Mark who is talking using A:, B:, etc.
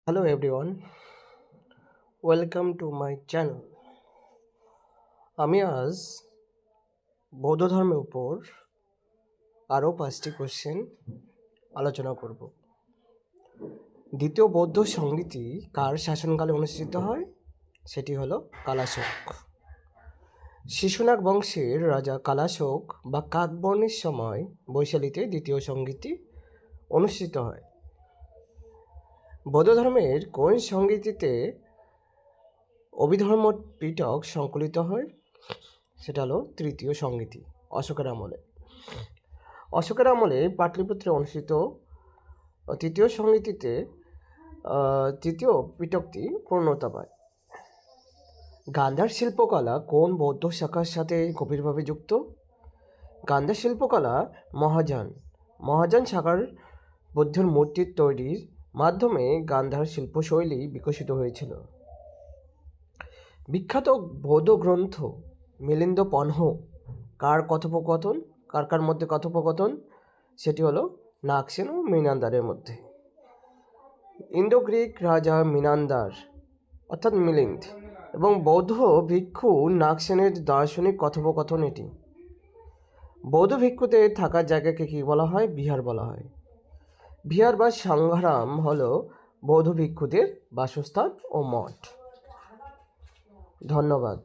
A: Hello everyone, welcome to my channel. আমি আজ বৌদ্ধ ধর্মের উপর আরও 5টি কোশ্চেন আলোচনা করব। দ্বিতীয় বৌদ্ধ সংগীতি কার শাসনকালে অনুষ্ঠিত হয়? সেটি হলো কালাশোক। শিশুনাগ বংশের রাজা কালাশোক বা কাকবর্ণের সময় বৈশালীতে দ্বিতীয় সংগীতি অনুষ্ঠিত হয়। বৌদ্ধ ধর্মের কোন সংগীতিতে অভিধর্ম পিটক সংকলিত হয়? সেটা হলো তৃতীয় সংগীতি অশোকের আমলে। অশোকের আমলে পাটলিপুত্রে অনুষ্ঠিত তৃতীয় সংগীতিতে তৃতীয় পিটকটি পূর্ণতা পায়। গান্ধার শিল্পকলা কোন বৌদ্ধ শাখার সাথে গভীরভাবে যুক্ত? গান্ধার শিল্পকলা মহাযান শাখার বুদ্ধের মূর্তির তৈরির মাধ্যমে গান্ধার শিল্পশৈলী বিকশিত হয়েছিল। বিখ্যাত বৌদ্ধ গ্রন্থ মিলিন্দ পনহ কার মধ্যে কথোপকথন? সেটি হলো নাগসেন ও মিনান্দারের মধ্যে। ইন্দো গ্রিক রাজা মিনান্দার অর্থাৎ মিলিন্দ এবং বৌদ্ধ ভিক্ষু নাগসেনের দার্শনিক কথোপকথন এটি। বৌদ্ধ ভিক্ষুদের থাকার জায়গাকে কী বলা হয়? বিহার বলা হয়। বিহার বা সংঘারাম হলো বৌদ্ধ ভিক্ষুদের বাসস্থান ও মঠ। ধন্যবাদ।